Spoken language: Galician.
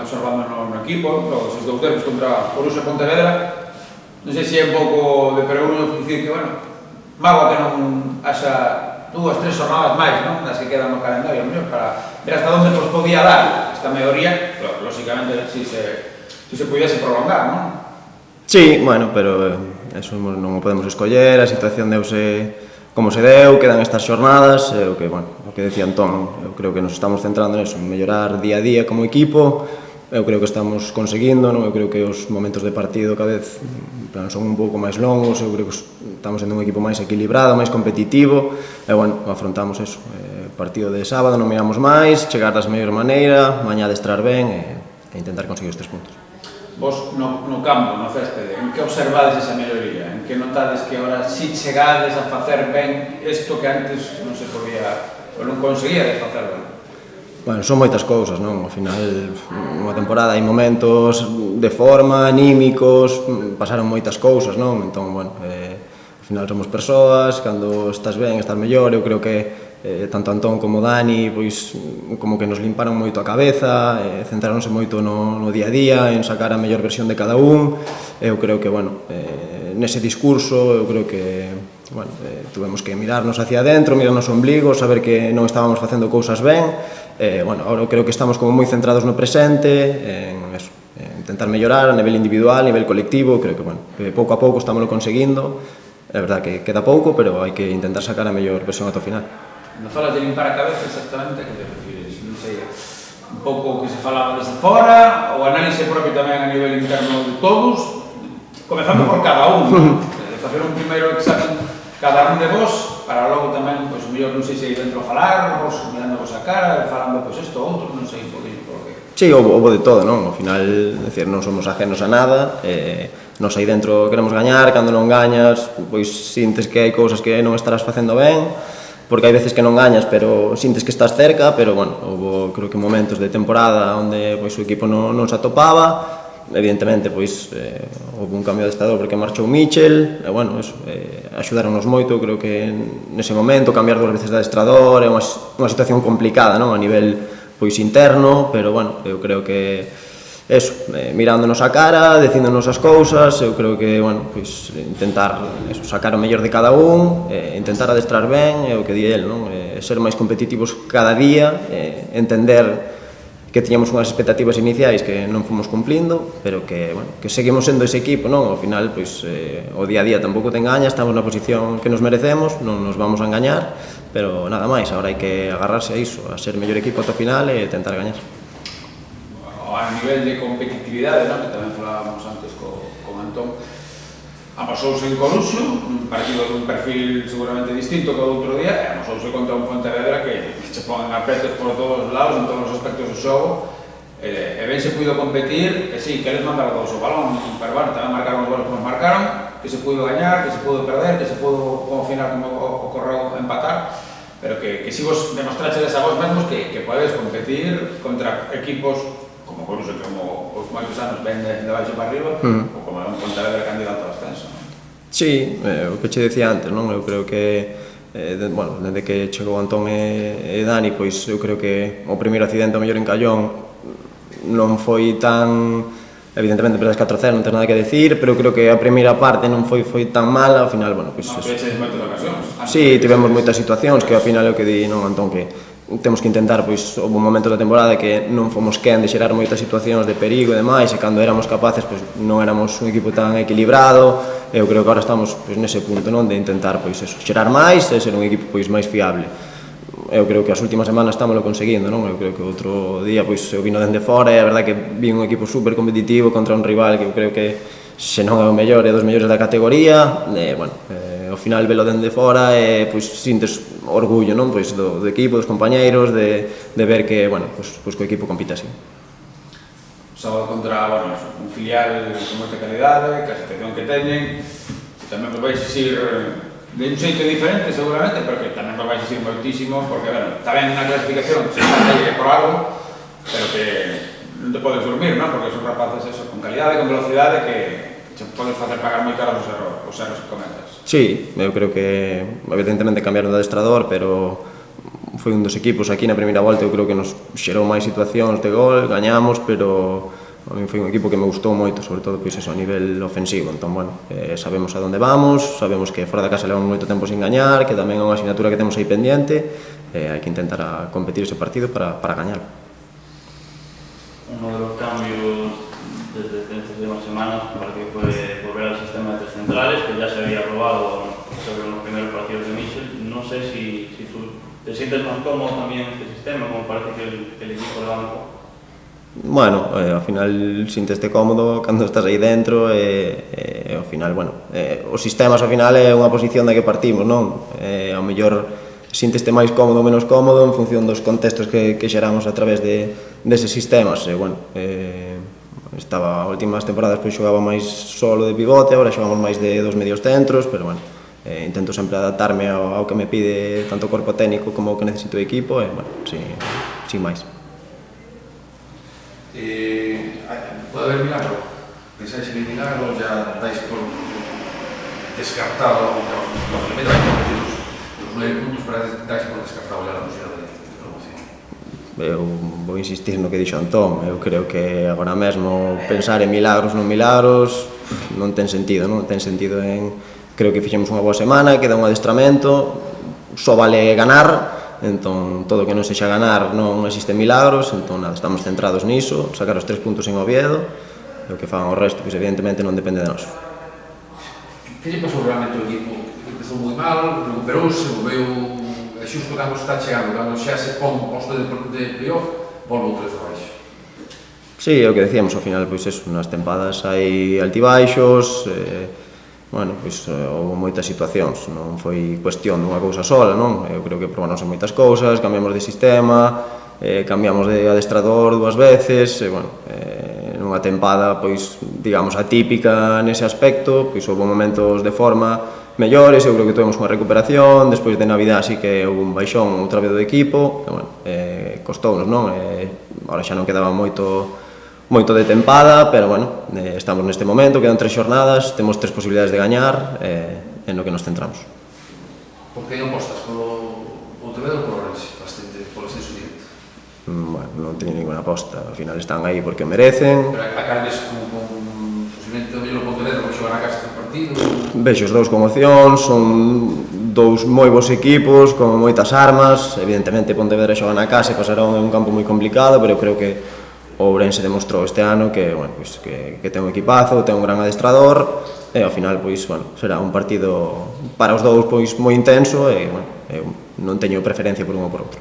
absorbando no equipo, logo esos dous tempos contra Coruxa e Pontevedra, non sei se é un pouco de perogrullo dicir que, bueno, mágoa que non haxa 2, 3 jornadas máis, non? Das que quedan no calendario, para ver hasta onde nos podía dar esta melloría, lógicamente, si se pudiese prolongar, non? Sí, bueno, pero eso non o podemos escoller, a situación deuse como se deu, quedan estas xornadas, o que, bueno, o que decía Antón, eu creo que nos estamos centrando neso, en mellorar día a día como equipo, eu creo que estamos conseguindo, non? Eu creo que os momentos de partido cada vez son un pouco máis longos, eu creo que estamos sendo un equipo máis equilibrado, máis competitivo, e, bueno, afrontamos eso, partido de sábado, non miramos máis, chegar das mellor maneira, mañá adestrar ben e intentar conseguir os 3 puntos. Vos no campo, no céspede, en que observades esa melloría? En que notades que ahora si chegades a facer ben isto que antes non se podía ou non conseguía de facer ben? Bueno, son moitas cousas, non? Ao final, unha temporada hai momentos de forma, anímicos, pasaron moitas cousas, non? Entón, bueno, ao final somos persoas, cando estás ben, estás mellor, eu creo que tanto Antón como Dani, pois, como que nos limparon moito a cabeza, centraronse moito no día a día, en sacar a mellor versión de cada un. Eu creo que, bueno, nese discurso, eu creo que, bueno, tuvemos que mirarnos hacia adentro, mirarnos o ombligo, saber que non estábamos facendo cousas ben. Bueno, agora creo que estamos como moi centrados no presente, en eso, intentar mellorar a nivel individual, a nivel colectivo. Creo que, bueno, pouco a pouco estamos conseguindo. É verdad que queda pouco, pero hai que intentar sacar a mellor versión ata o final. Cando falas de limpar a cabeza, exactamente a que te refires? Non sei, un pouco o que se falaba desde fora, o análise propio tamén a nivel interno de todos, comezando por cada un, facer un primeiro examen cada un de vos, para logo tamén, pois, mellor non sei se aí dentro falar, vos mirando vos a cara, falando, pois, isto, outro, non sei, un poquinho por que... Sí, houve de todo, non? Ao final, decir, non somos ajenos a nada, nos aí dentro queremos gañar, cando non gañas, pois sintes que hai cousas que non estarás facendo ben, porque hai veces que non gañas, pero sintes que estás cerca, pero, bueno, houve, creo que momentos de temporada onde, pois, o equipo non se atopaba, evidentemente, pois, houve un cambio de adestrador porque marchou Michel, e, bueno, eso, axudaronnos moito, creo que nese momento, cambiar 2 veces de adestrador, é unha situación complicada, non? A nivel, pois, interno, pero, bueno, eu creo que eso, mirándonos a cara, dicíndonos as cousas, eu creo que, bueno, pois, intentar eso, sacar o mellor de cada un, intentar adestrar ben, é o que di el, non? Ser máis competitivos cada día, entender que tiñamos unhas expectativas iniciais que non fomos cumplindo, pero que, bueno, que seguimos sendo ese equipo, non? Ao final, pois, o día a día tampouco te engaña, estamos na posición que nos merecemos, non nos vamos a engañar, pero nada máis, agora hai que agarrarse a iso, a ser mellor equipo ata o final e tentar gañar. A nivel de competitividade, non? Que tamén falábamos antes con Antón, amosouse en Coruxo, un partido dun perfil seguramente distinto que o outro día, e amosouse contra un Pontevedra que se ponen apretos por todos os lados, en todos os aspectos do xogo, e ben se puido competir, e sí, que eles mandaron todos o balón, pero, bueno, tamén marcaron os golos que nos marcaron, que se pudo gañar, que se pudo perder, que se pudo, ao final, como ocorreu, empatar, pero que si vos demostrachedes a vos mesmos que podedes competir contra equipos como Coruxo, como os moitos anos ven de baixo para arriba, ou como un Pontevedra candidato ao ascenso. Sí, o que che decía antes, non? Eu creo que, bueno, desde que chegou Antón e Dani, pois eu creo que o primeiro accidente ao mellor en Callón non foi tan... Evidentemente, perdes 4-0, non tens nada que decir, pero creo que a primeira parte non foi tan mala, ao final, bueno, pois... Non, peches moitas ocasións. Sí, tivemos moitas situacións que ao final é o que di, non, Antón, que temos que intentar, pois, houve un momento da temporada que non fomos quen de xerar moitas situacións de perigo e demais, e cando éramos capaces, pois, non éramos un equipo tan equilibrado, e eu creo que agora estamos, pois, nese punto, non, de intentar, pois, eso, xerar máis e ser un equipo, pois, máis fiable. Eu creo que as últimas semanas estámoslo conseguindo, non? Eu creo que outro día, pois, eu vino dende fora e a verdade que vi un equipo super competitivo contra un rival que eu creo que se non é o mellor, é dos mellores da categoría, e, bueno, ao final velo dende fora e, pois, sintes orgullo, non? Pois, do equipo, dos compañeiros, de ver que, bueno, pois, que o equipo compite así. Sábado contra, bueno, un filial con moita calidade, que a situación que teñen, tamén vos vais exigir de un xeito diferente, seguramente, pero que tamén vos vais exigir moitísimo, porque, bueno, está ben na clasificación, se está aí por algo, pero que non te podes dormir, non? Porque son rapaces, eso, con calidade, con velocidade, que te podes facer pagar moi caros os erros que cometas. Sí, eu creo que, evidentemente, cambiaron de adestrador, pero foi un dos equipos aquí na primeira volta, eu creo que nos xerou máis situacións de gol, gañamos, pero a mí foi un equipo que me gustou moito, sobre todo pois eso, a nivel ofensivo. Entón, bueno, sabemos a donde vamos, sabemos que fora da casa levamos moito tempo sin gañar, que tamén é unha asignatura que temos aí pendiente, hai que intentar competir ese partido para gañar. Uno de los cambios desde estas últimas semanas parece que fue volver al sistema de tres centrales, que ya se había probado sobre los primeros partidos de Michel. No sé si tú te sientes más cómodo también en este sistema, como parece que el equipo le va un poco. Bueno, ao final sinteste cómodo cando estás aí dentro e ao final, bueno, os sistemas ao final é unha posición da que partimos, non? Ao mellor sinteste máis cómodo ou menos cómodo en función dos contextos que xeramos a través deses sistemas. E, bueno, estaba últimas temporadas pois xogaba máis solo de pivote, agora xogamos máis de dos medios centros, pero, bueno, intento sempre adaptarme ao que me pide tanto o corpo técnico como o que necesito o equipo e, bueno, sin máis. Pode haber milagro? Pensáis en milagro? Ya dais por descartado los primeros partidos, los 9 puntos, para dais por descartado ya la posibilidad de promoción? Eu vou insistir no que dixo Antón. Eu creo que agora mesmo pensar en milagros non milagros non ten sentido, non ten sentido. Creo que fixemos unha boa semana, queda un adestramento, só vale ganar. Entón, todo o que non sexa ganar non existe milagros, entón nada, estamos centrados niso, sacar os 3 puntos en Oviedo, e o que fan o resto, pois evidentemente non depende de nós. Que lle pasou realmente o equipo? Empezou moi mal, recuperouse, volveu, xusto cando está chegando, cando xa se pon o posto de playoff, volve outra vez abaixo. Sí, é o que decíamos, ao final, pois eso, nas tempadas hai altibaixos, bueno, pois houve moitas situacións, non foi cuestión dunha cousa sola, non? Eu creo que probamos en moitas cousas, cambiamos de sistema, cambiamos de adestrador 2 veces, e, bueno, nunha tempada, pois, digamos, atípica nese aspecto, pois houve momentos de forma mellores, eu creo que tuvemos unha recuperación, despois de Navidad así que houve un baixón outra vez do equipo, e, bueno, costounos, non? Agora xa non quedaba moito de tempada, pero, bueno, estamos neste momento, quedan 3 xornadas, temos 3 posibilidades de gañar, en no que nos centramos. Por que non postas? Polo Outevedo ou polo Orense? Polo ascenso directo? Bueno, non teño ninguna aposta, ao final están aí porque o merecen. Pero a caldes con posiblemente o mellor Pontevedra por xogar a casa este partido? Vexo os dous con opción, son dous moi bons equipos, con moitas armas, evidentemente Pontevedra xoga na casa e pasará un campo moi complicado, pero eu creo que o Ourense demostrou este ano que, bueno, pois, que ten un equipazo, ten un gran adestrador e ao final, pois, bueno, será un partido para os dous, pois, moi intenso e, bueno, eu non teño preferencia por un ou por outro.